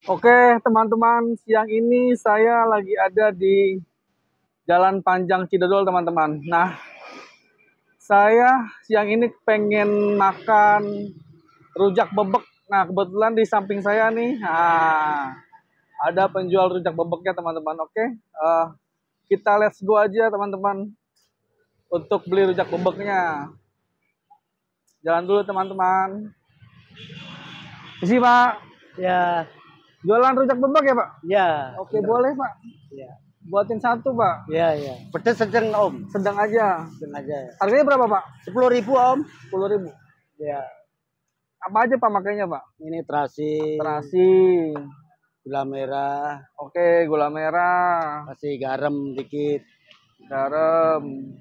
Oke, teman-teman, siang ini saya lagi ada di Jalan Panjang Cidodol, teman-teman. Nah, saya siang ini pengen makan rujak bebek. Nah, kebetulan di samping saya nih, ada penjual rujak bebeknya, teman-teman. Oke, kita let's go aja, teman-teman, untuk beli rujak bebeknya. Jalan dulu, teman-teman. Isi, Pak. Ya, Jualan rujak bebek ya, Pak? ya. Oke, boleh, Pak. Ya, Buatin satu, Pak. ya, ya. Pedas sedang Om, Sedang aja. sedang aja. Ya. Harganya berapa, Pak? 10.000 Om. 10.000. Ya, Apa aja, Pak, makanya, Pak? ini terasi, Terasi. gula merah, Oke, gula merah, kasih garam dikit. garam.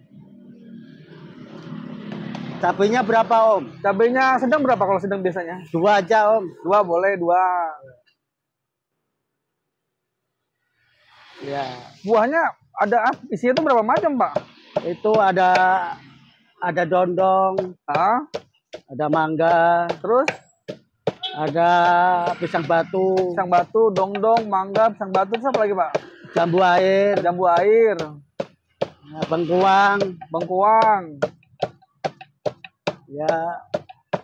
Cabenya berapa Om? Cabenya sedang berapa kalau sedang biasanya? 2 aja Om. 2 boleh, 2. Ya, Buahnya ada isinya itu berapa macam, Pak? itu ada dondong, Ah, ada mangga, terus ada pisang batu, pisang batu, dongdong, mangga, pisang batu, terus apa lagi, Pak? jambu air, Jambu air, bengkuang. bengkuang. Ya,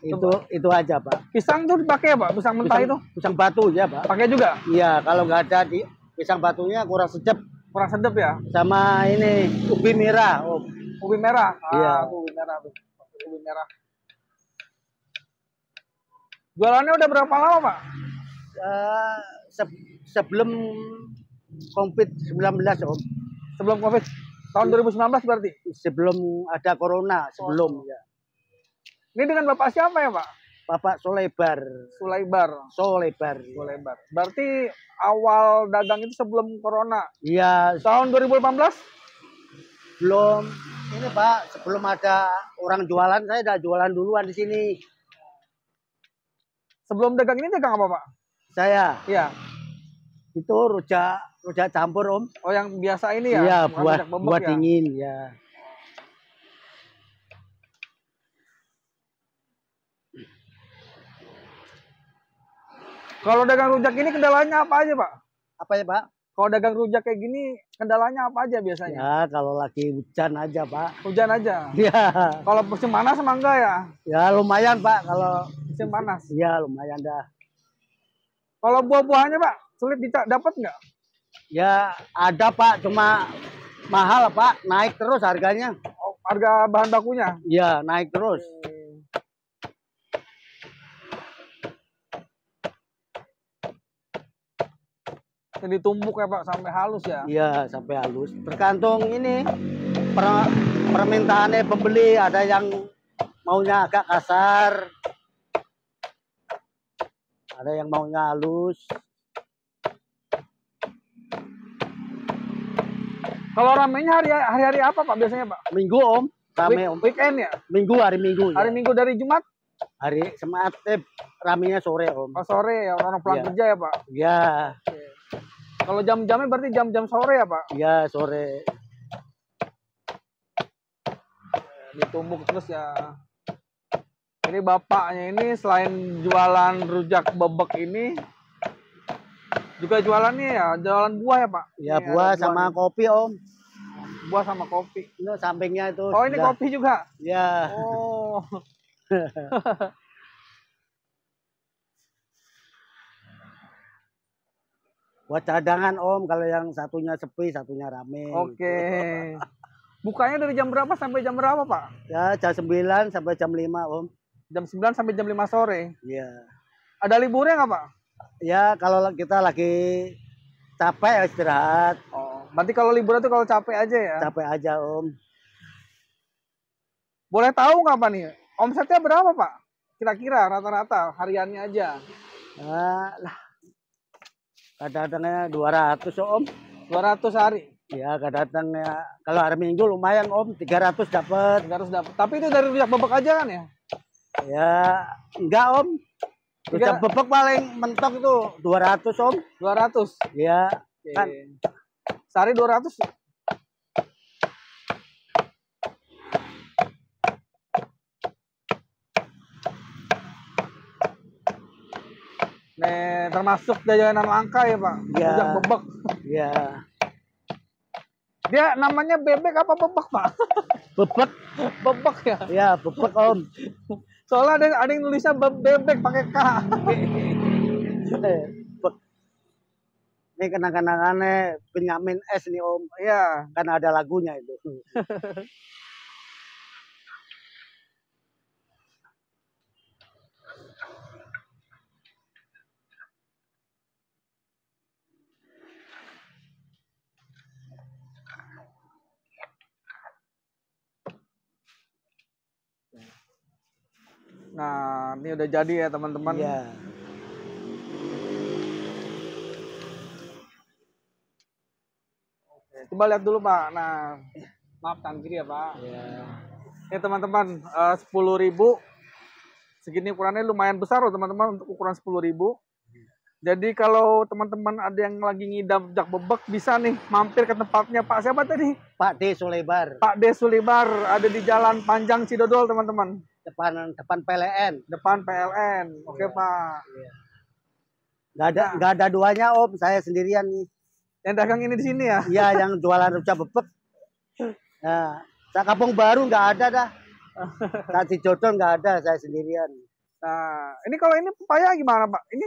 itu aja Pak. Pisang tuh dipakai ya, Pak? Pisang mentah itu? Pisang batu ya Pak. Pakai juga? Iya, kalau nggak ada di pisang batunya kurang sedap. Kurang sedap ya? Sama ini ubi merah Om. Ubi merah. Iya. Tuh ubi merah tuh. Ubi merah. Jualannya udah berapa lama, Pak? Sebelum COVID-19 Om. Sebelum Covid. Tahun 2019 berarti? Sebelum ada corona, sebelum ya. Ini dengan Bapak siapa ya, Pak? Bapak Solebar. Solebar. Berarti awal dagang itu sebelum corona. Iya. Tahun 2018? Belum. Ini Pak, sebelum ada orang jualan, saya udah jualan duluan di sini. Sebelum dagang ini dagang apa, Pak? Saya. Iya. Itu rujak campur Om. Oh, yang biasa ini ya? Iya, buat ya? dingin ya. Kalau dagang rujak ini kendalanya apa aja, Pak? Apa ya Pak? Kalau dagang rujak kayak gini kendalanya apa aja biasanya? Ya, kalau lagi hujan aja Pak. Hujan aja? Iya. Kalau musim panas sama enggak ya? Ya lumayan Pak kalau musim panas. Iya lumayan dah. Kalau buah-buahannya Pak sulit dapat nggak? Ya ada Pak, cuma mahal Pak, naik terus harganya. Oh, harga bahan bakunya? Iya naik terus. Jadi tumbuk ya Pak sampai halus ya? Iya sampai halus. Tergantung ini permintaannya pembeli, ada yang maunya agak kasar, ada yang maunya halus. Kalau ramenya hari-hari apa Pak biasanya Pak? Minggu Om, rame Om. Weekend ya? Minggu, hari Minggu. Hari ya. Minggu dari Jumat? Hari Jumat ramenya sore Om. Oh sore ya, orang pulang kerja ya Pak? Iya. Kalau jam-jamnya berarti jam-jam sore ya Pak? Iya sore. Ditumbuk terus ya. Ini bapaknya ini selain jualan rujak bebek ini juga jualannya ya, jualan buah ya Pak? Ya buah sama kopi Om. Buah sama kopi. Ini sampingnya itu. Oh ini kopi juga? Ya. Oh. Buat cadangan Om, kalau yang satunya sepi, satunya rame. Oke. Bukanya dari jam berapa sampai jam berapa Pak? Ya jam 9 sampai jam 5 Om. Jam 9 sampai jam 5 sore? Iya. Ada liburnya nggak Pak? Ya kalau kita lagi capek ya istirahat. Oh, berarti kalau liburan tuh kalau capek aja ya? Capek aja Om. Boleh tahu nggak Pak nih? Omsetnya berapa Pak? Kira-kira rata-rata hariannya aja? Nah, lah. Kadang-kadangnya 200 Om. 200 hari? Ya kadang-kadangnya kalau hari Minggu lumayan Om, 300 dapat. 300 dapat. Tapi itu dari rujak bebek aja kan ya? Ya enggak Om. Rujak bebek paling mentok itu 200 Om. 200? Ya. Oke. Kan. Sehari 200? Nih, termasuk jajanan langka ya Pak? Iya. Rujak bebek. Iya. Dia namanya bebek apa bebek Pak? Bebek. Bebek ya? Ya, bebek Om. Soalnya ada yang nulisnya bebek pakai K. Bebek. Ini kenang-kenangannya Benyamin S nih Om. Iya. Kan ada lagunya itu. Nah, ini udah jadi ya teman-teman. Iya. Oke, coba lihat dulu Pak. Nah, maaf tangan kiri ya Pak. Iya. Ini teman-teman, 10.000. Segini ukurannya lumayan besar loh teman-teman untuk ukuran 10.000. Jadi kalau teman-teman ada yang lagi ngidam rujak bebek bisa nih mampir ke tempatnya Pak siapa tadi? Pak D Sulebar. Pak D Sulebar ada di Jalan Panjang Cidodol teman-teman. Depan PLN. Depan PLN. Oke Pak. Iya. Nggak ada duanya Om, saya sendirian nih. Yang dagang ini di sini ya? Iya, yang jualan rujak bebek. Nah, Kampung Baru nggak ada dah. Tadi Jodoh nggak ada, saya sendirian. Nah, ini kalau ini pepaya gimana Pak? Ini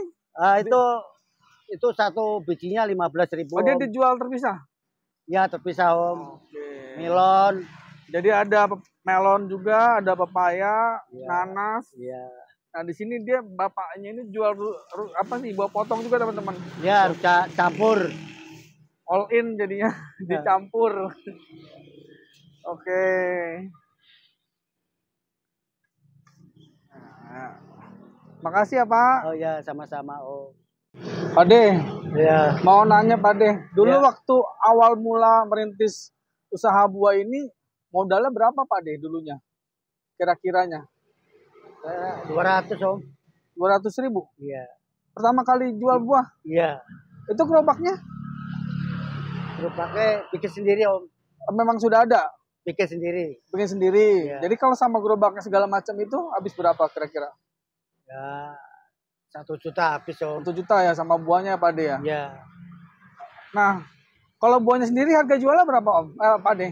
itu satu bijinya 15.000. Oh, dia dijual terpisah? Ya, terpisah Om. Oke. Melon. Jadi ada melon juga, ada pepaya, Ya. nanas. Iya. Nah, di sini dia bapaknya ini jual apa sih? Buah potong juga teman-teman. Ya, rujak campur. All in jadinya dicampur. Oke. Nah, makasih ya Pak. Oh ya, sama-sama Om. Pak De, Ya. mau nanya Pak De, dulu Ya. waktu awal mula merintis usaha buah ini modalnya berapa Pak De dulunya? Kira-kiranya? 200 Om. 200.000. Iya. Pertama kali jual buah, Iya. itu gerobaknya Terus pakai bikin sendiri Om. memang sudah ada, Bikin sendiri. bikin sendiri. Iya. Jadi kalau sama gerobaknya segala macam itu habis berapa kira-kira? Ya, 1 juta habis Om. 1 juta ya sama buahnya Pak De ya? Iya. Nah, kalau buahnya sendiri harga jualnya berapa Om? Pak De?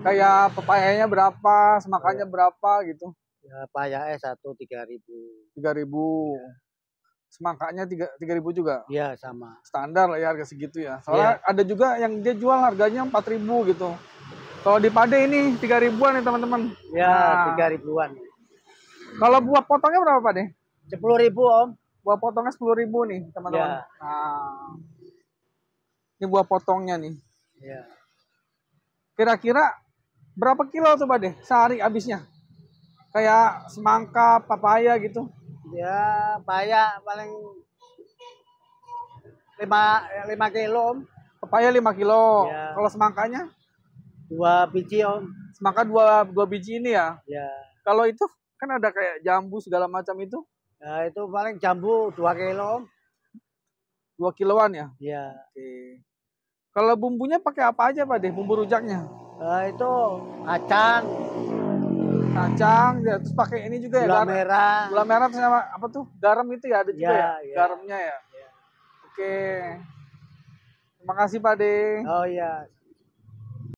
Kayak pepayanya berapa, semakannya berapa gitu? Ya, payahnya 3.000. 3.000. Semangkanya 3.000 juga. Iya, sama. Standar lah ya harga segitu ya. Soalnya ada juga yang dia jual harganya 4.000 gitu. Kalau di Pade ini 3.000-an ya teman-teman. Ya, Nah, 3.000-an. kalau buah potongnya berapa Pak De? 10.000 Om. Buah potongnya 10.000 nih teman-teman. Ya. Nah, ini buah potongnya nih. Ya. Kira-kira berapa kilo tuh Pak De sehari habisnya? Kayak semangka, papaya gitu. Ya, payah paling 5 kilo Om. Papaya 5 kilo. Ya. Kalau semangkanya? 2 biji Om. Semangka 2 biji ini ya. Ya. Kalau itu kan ada kayak jambu segala macam itu Ya, itu paling jambu 2 kilo Om. 2 kiloan ya. Ya. Oke. Kalau bumbunya pakai apa aja Pak De? Bumbu rujaknya? Itu kacang, Kacang, ya, terus pakai ini juga ya gula garam. merah. Gula merah sama apa tuh? Garam itu ya ada juga Ya, ya? ya. Garamnya ya. Ya. Oke. Terima kasih Pak De. Oh iya.